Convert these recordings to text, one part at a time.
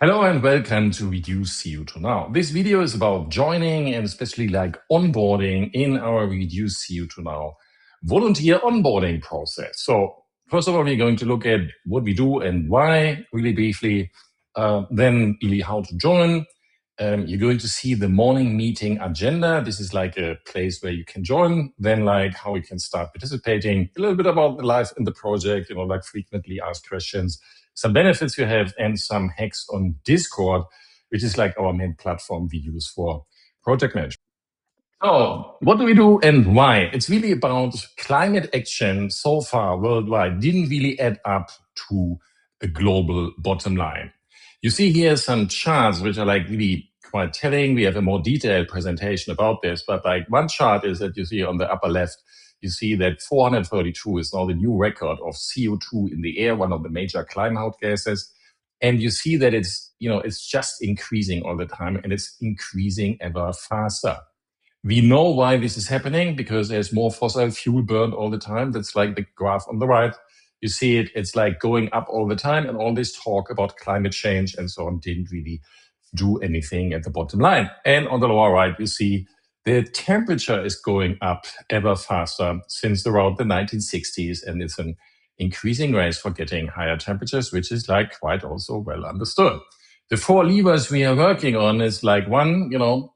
Hello and welcome to ReduceCO2Now. This video is about joining and especially like onboarding in our ReduceCO2Now volunteer onboarding process. So first of all, we're going to look at what we do and why really briefly, then really how to join. You're going to see the morning meeting agenda. This is like a place where you can join, then like how you can start participating, a little bit about the life in the project, like frequently asked questions, some benefits you have, and some hacks on Discord, which is like our main platform we use for project management. So what do we do and why? It's really about climate action so far worldwide didn't really add up to a global bottom line. You see here some charts which are like really quite telling. We have a more detailed presentation about this, but like one chart is that you see on the upper left, you see that 432 is now the new record of CO2 in the air, one of the major climate gases. And you see that it's just increasing all the time and it's increasing ever faster. We know why this is happening because there's more fossil fuel burned all the time. That's like the graph on the right. You see it's like going up all the time, and all this talk about climate change and so on didn't really do anything at the bottom line. And on the lower right, we see the temperature is going up ever faster since around the 1960s, and it's an increasing race for getting higher temperatures, which is like quite also well understood. The four levers we are working on is like one,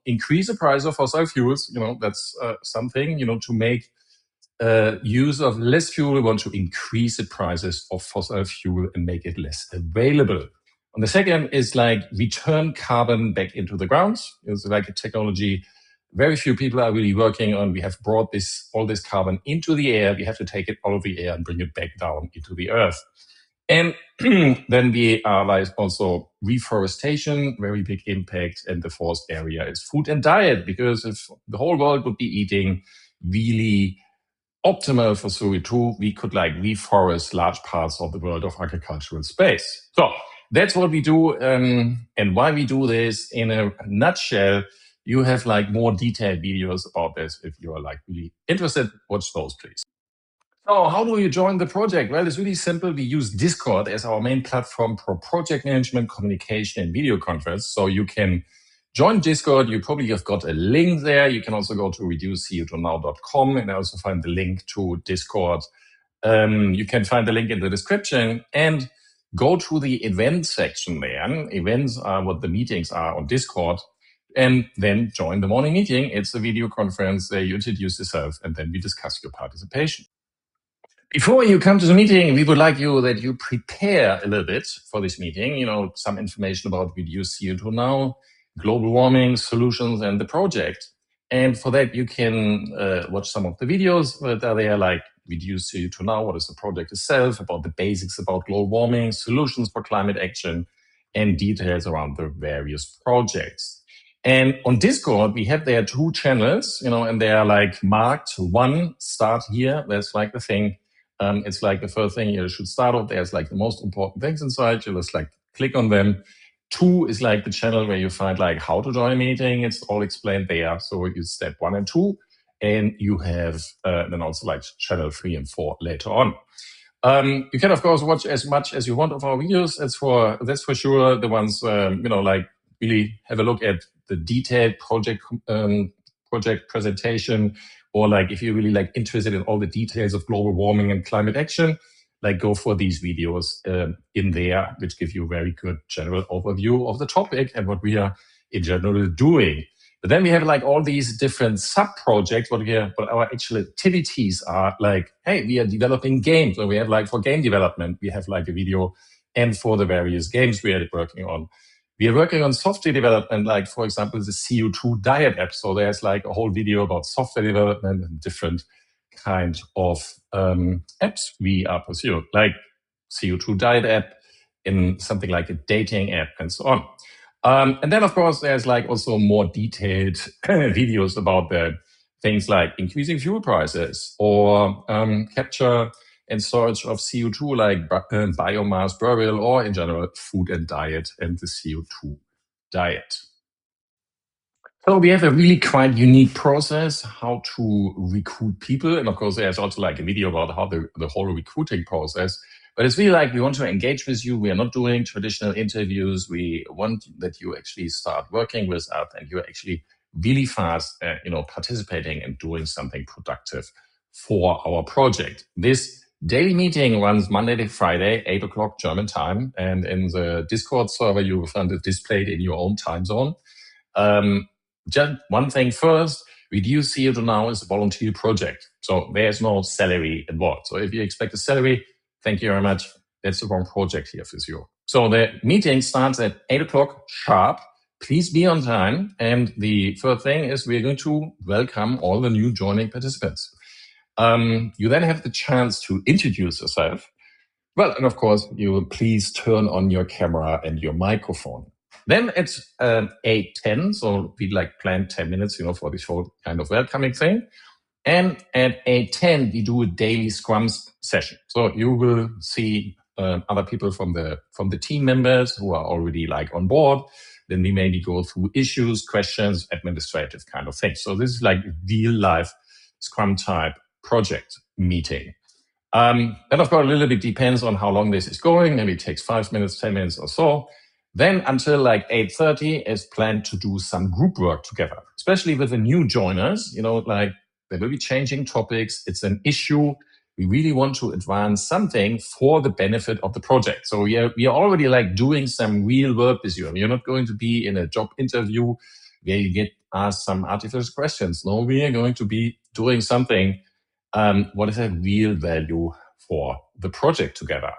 increase the price of fossil fuels. That's something, to make use of less fuel. We want to increase the prices of fossil fuel and make it less available. And the second is like return carbon back into the ground. It's like a technology very few people are really working on. We have brought all this carbon into the air. We have to take it out of the air and bring it back down into the earth. And then we are like also reforestation, very big impact. And the fourth area is food and diet, because if the whole world would be eating really optimal for CO2, we could like reforest large parts of the world of agricultural space. So that's what we do, and why we do this. In a nutshell, you have like more detailed videos about this. If you are like really interested, watch those, please. So how do you join the project? Well, it's really simple. We use Discord as our main platform for project management, communication, and video conference. So you can join Discord. You probably have got a link there. You can also go to ReduceCO2Now.com and also find the link to Discord. You can find the link in the description and go to the events section there. Events are what the meetings are on Discord. And then join the morning meeting. It's a video conference. You introduce yourself and then we discuss your participation. Before you come to the meeting, we would like that you prepare a little bit for this meeting, some information about ReduceCO2Now, global warming solutions, and the project. And for that, you can watch some of the videos that are there, like ReduceCO2Now, what is the project itself, about the basics about global warming, solutions for climate action, and details around the various projects. And on Discord, we have there two channels, and they are like marked. One, start here. That's like the thing. It's like the first thing you should start off. There's like the most important things inside. You just like click on them. 2 is like the channel where you find like how to join a meeting. It's all explained there. So you step 1 and 2, and you have then also like channel 3 and 4 later on. You can of course watch as much as you want of our videos. That's for sure. The ones like really have a look at the detailed project presentation, or like if you're really like interested in all the details of global warming and climate action, like go for these videos in there, which give you a very good general overview of the topic and what we are in general doing. But then we have like all these different sub-projects, what our actual activities are. Like, hey, we are developing games. So we have like for game development, we have like a video, and for the various games we are working on. We are working on software development, like, for example, the CO2 diet app. So there's like a whole video about software development and different kind of apps we are pursuing, like CO2 diet app, in something like a dating app, and so on. And then, of course, there's like also more detailed videos about the things like increasing fuel prices or capture and storage of CO2, like biomass burial, or in general, food and diet and the CO2 diet. So we have a really quite unique process how to recruit people. And of course, there's also like a video about how the whole recruiting process. But it's really like we want to engage with you. We are not doing traditional interviews. We want that you actually start working with us and you're actually really fast, participating and doing something productive for our project. This daily meeting runs Monday to Friday, 8 o'clock German time. And in the Discord server, you will find it displayed in your own time zone. Just one thing first, ReduceCO2Now is a volunteer project. So there's no salary involved. So if you expect a salary, thank you very much. That's the wrong project here for you. So the meeting starts at 8 o'clock sharp. Please be on time. And the third thing is we're going to welcome all the new joining participants. You then have the chance to introduce yourself. Well, and of course, you will please turn on your camera and your microphone. Then it's 8:10, so we planned 10 minutes, for this whole kind of welcoming thing. And at 8:10, we do a daily Scrum session. So you will see other people from the team members who are already on board. Then we maybe go through issues, questions, administrative kind of things. So this is real life Scrum type project meeting. Then of course, a little bit depends on how long this is going. Maybe it takes 5 minutes, 10 minutes or so. Then until 8:30 is planned to do some group work together, especially with the new joiners, they will be changing topics. It's an issue. We really want to advance something for the benefit of the project. So we are already doing some real work with you. You're not going to be in a job interview where you get asked some artificial questions. No, we are going to be doing something what is a real value for the project together.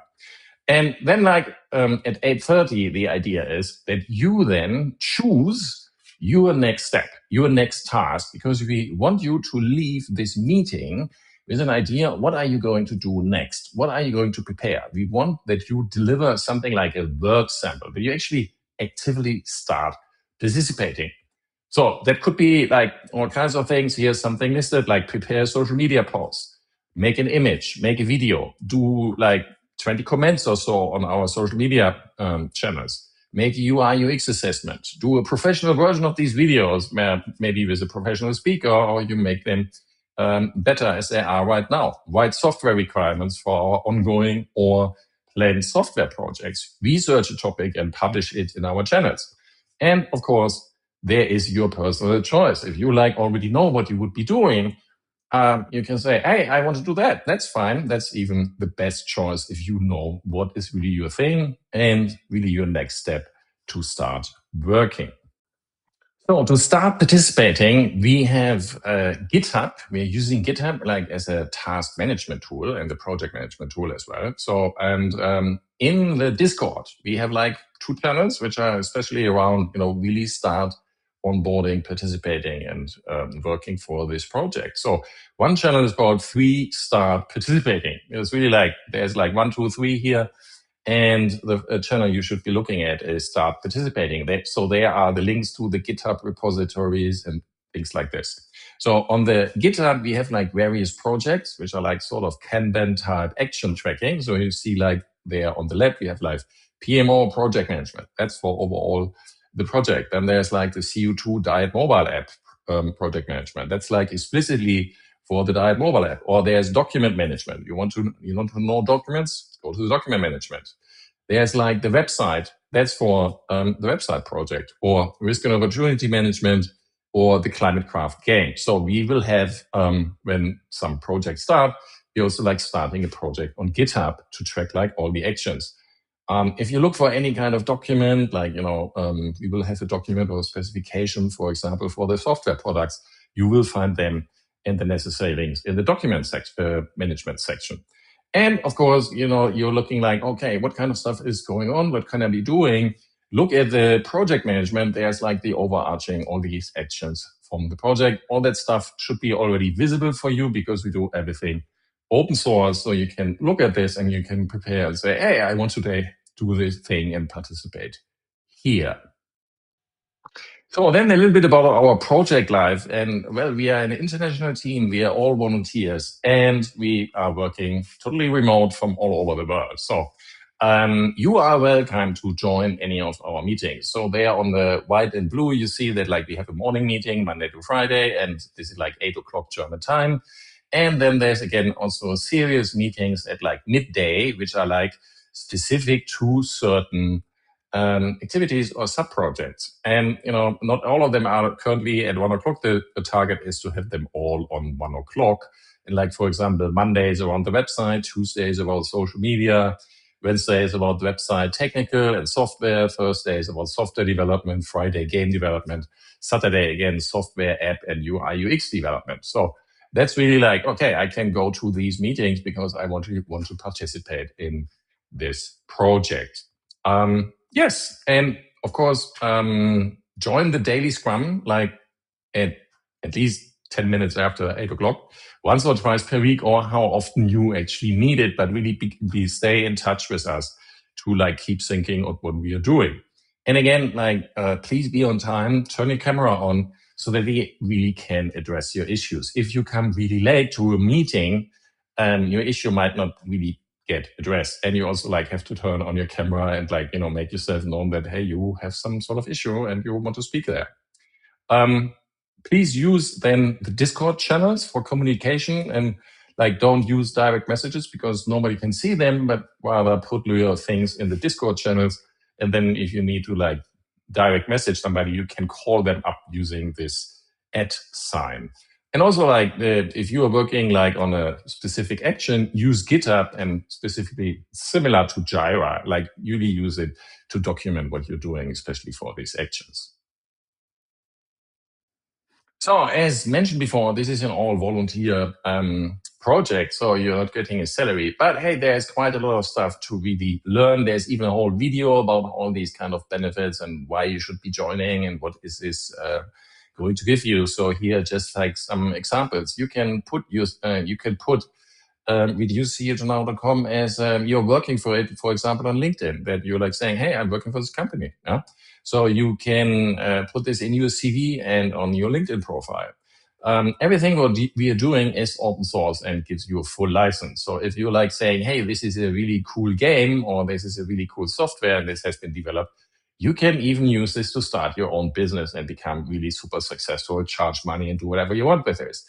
And then at 8:30, the idea is that you then choose your next step, your next task, because we want you to leave this meeting with an idea, what are you going to do next? What are you going to prepare? We want that you deliver something like a work sample, but you actually actively start participating. So that could be all kinds of things. Here's something listed, prepare social media posts, make an image, make a video, do 20 comments or so on our social media channels, make a UI UX assessment, do a professional version of these videos, maybe with a professional speaker, or you make them better as they are right now. Write software requirements for our ongoing or planned software projects, research a topic and publish it in our channels. And of course, there is your personal choice. If you already know what you would be doing, you can say, hey, I want to do that. That's fine. That's even the best choice if you know what is really your thing and really your next step to start working. So to start participating, we have GitHub. We're using GitHub as a task management tool and the project management tool as well. So, and in the Discord, we have 2 channels, which are especially around, really start onboarding, participating, and working for this project. So one channel is called 3 Start Participating. It's really there's 1, 2, 3 here. And the channel you should be looking at is Start Participating. So there are the links to the GitHub repositories and things like this. So on the GitHub, we have various projects, which are sort of Kanban type action tracking. So you see there on the left, we have PMO project management. That's for overall the project. And there's the CO2 Diet mobile app project management. That's explicitly for the Diet mobile app. Or there's document management. You want to know documents? Go to the document management. There's the website. That's for the website project, or risk and opportunity management, or the climate craft game. So we will have, when some projects start, we also starting a project on GitHub to track all the actions. If you look for any kind of document, we will have a document or a specification, for example, for the software products, you will find them in the necessary links in the document management section. And of course, you're looking okay, what kind of stuff is going on? What can I be doing? Look at the project management. There's the overarching, all these actions from the project. All that stuff should be already visible for you because we do everything open source. So you can look at this and you can prepare and say, hey, I want today do this thing and participate here. So then a little bit about our project life. And well, we are an international team. We are all volunteers and we are working totally remote from all over the world. So you are welcome to join any of our meetings. So there on the white and blue, you see that we have a morning meeting Monday to Friday, and this is 8 o'clock German time. And then there's again also serious meetings at like midday, which are like specific to certain activities or sub-projects. And, not all of them are currently at 1 o'clock. The target is to have them all on 1 o'clock. And like, for example, Mondays around the website, Tuesdays about social media, Wednesday is about website technical and software, Thursday is about software development, Friday game development, Saturday again, software app and UI UX development. So that's really like, okay, I can go to these meetings because I want to participate in this project. Yes, and of course, join the daily Scrum like at least 10 minutes after 8 o'clock, once or twice per week, or how often you actually need it, but really stay in touch with us to like keep thinking of what we are doing. And again, like, please be on time, turn your camera on so that we really can address your issues. If you come really late to a meeting, your issue might not really get addressed. And you also like have to turn on your camera and like, make yourself known that, hey, you have some sort of issue and you want to speak there. Please use then the Discord channels for communication, and like don't use direct messages because nobody can see them, but rather put your things in the Discord channels. And then if you need to like direct message somebody, you can call them up using this @ sign. And also like if you are working like on a specific action, use GitHub, and specifically similar to Jira, like really use it to document what you're doing, especially for these actions. So as mentioned before, this is an all volunteer project, so you're not getting a salary. But hey, there's quite a lot of stuff to really learn. There's even a whole video about all these kind of benefits and why you should be joining and what is this going to give you. So here, just like some examples, you can put ReduceCO2Now.com as you're working for it, for example, on LinkedIn, that you're like saying, hey, I'm working for this company. Yeah? So you can put this in your CV and on your LinkedIn profile. Everything what we are doing is open source and gives you a full license. So if you're like saying, hey, this is a really cool game, or this is a really cool software and this has been developed, you can even use this to start your own business and become really super successful, charge money and do whatever you want with this.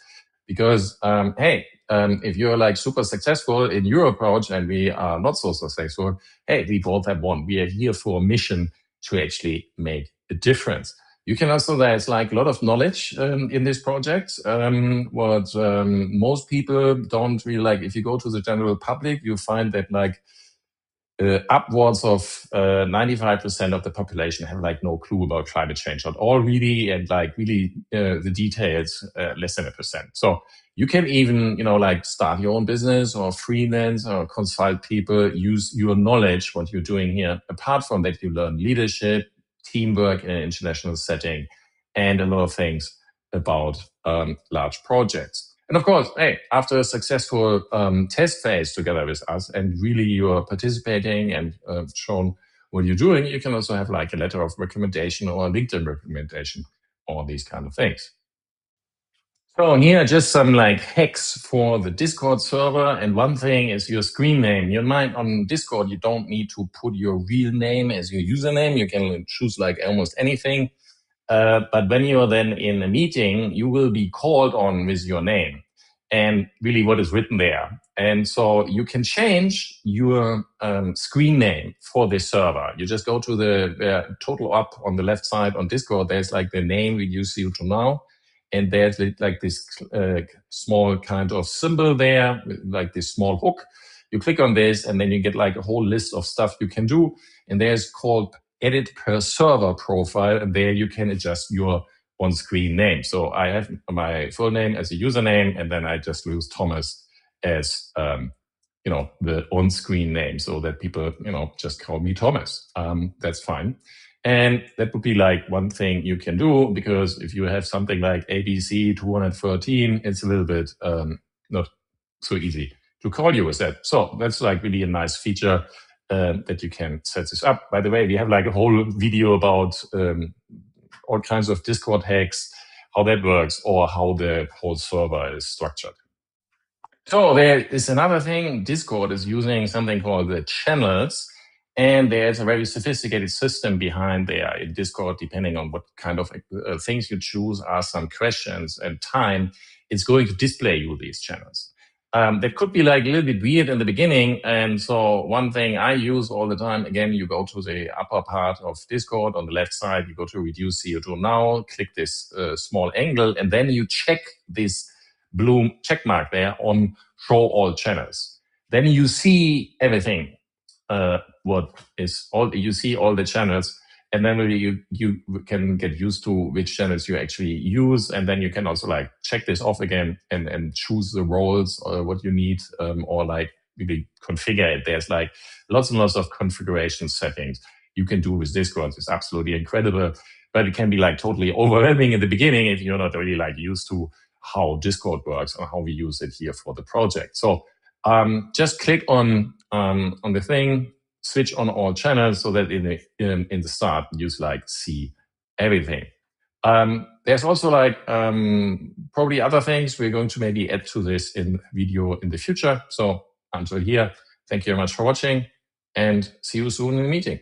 Because, hey, if you're like super successful in your approach and we are not so successful, hey, we both have won. We are here for a mission to actually make a difference. You can also, there's like a lot of knowledge in this project. What most people don't really like, if you go to the general public, you find that like upwards of 95% of the population have like no clue about climate change at all, really, and like really the details less than 1%. So you can even, like start your own business or freelance or consult people, use your knowledge, what you're doing here. Apart from that, you learn leadership, teamwork in an international setting, and a lot of things about large projects. And of course, hey, after a successful test phase together with us, and really you are participating and shown what you're doing, you can also have like a letter of recommendation or a LinkedIn recommendation, all these kind of things. So here are just some like hacks for the Discord server. And one thing is your screen name. You might on Discord, you don't need to put your real name as your username. You can choose like almost anything. But when you're then in a meeting, you will be called on with your name and really what is written there. And so you can change your screen name for this server. You just go to the total up on the left side on Discord. There's like the name ReduceCO2Now. And there's like this small kind of symbol there, like this small hook. You click on this and then you get like a whole list of stuff you can do. And there's called edit per server profile, and there you can adjust your on-screen name. So I have my full name as a username, and then I just use Thomas as the on-screen name, so that people just call me Thomas. That's fine. And that would be like one thing you can do, because if you have something like ABC 213, it's a little bit not so easy to call you with that. So that's like really a nice feature that you can set this up. By the way, we have like a whole video about all kinds of Discord hacks, how that works, or how the whole server is structured. So there is another thing. Discord is using something called the channels. And there's a very sophisticated system behind there in Discord, depending on what kind of things you choose, ask some questions and time, it's going to display you these channels. That could be like a little bit weird in the beginning. And so one thing I use all the time, again, you go to the upper part of Discord on the left side, you go to ReduceCO2Now, click this small angle, and then you check this blue check mark there on show all channels. Then you see everything. What is all, you see all the channels, and then you can get used to which channels you actually use, and then you can also like check this off again and choose the roles or what you need, or like really configure it. There's like lots and lots of configuration settings you can do with Discord. It's absolutely incredible, but it can be like totally overwhelming in the beginning if you're not really like used to how Discord works or how we use it here for the project. So just click on the thing, switch on all channels so that in the start you like see everything. There's also like probably other things we're going to maybe add to this in video in the future. So until here, thank you very much for watching and see you soon in the meeting.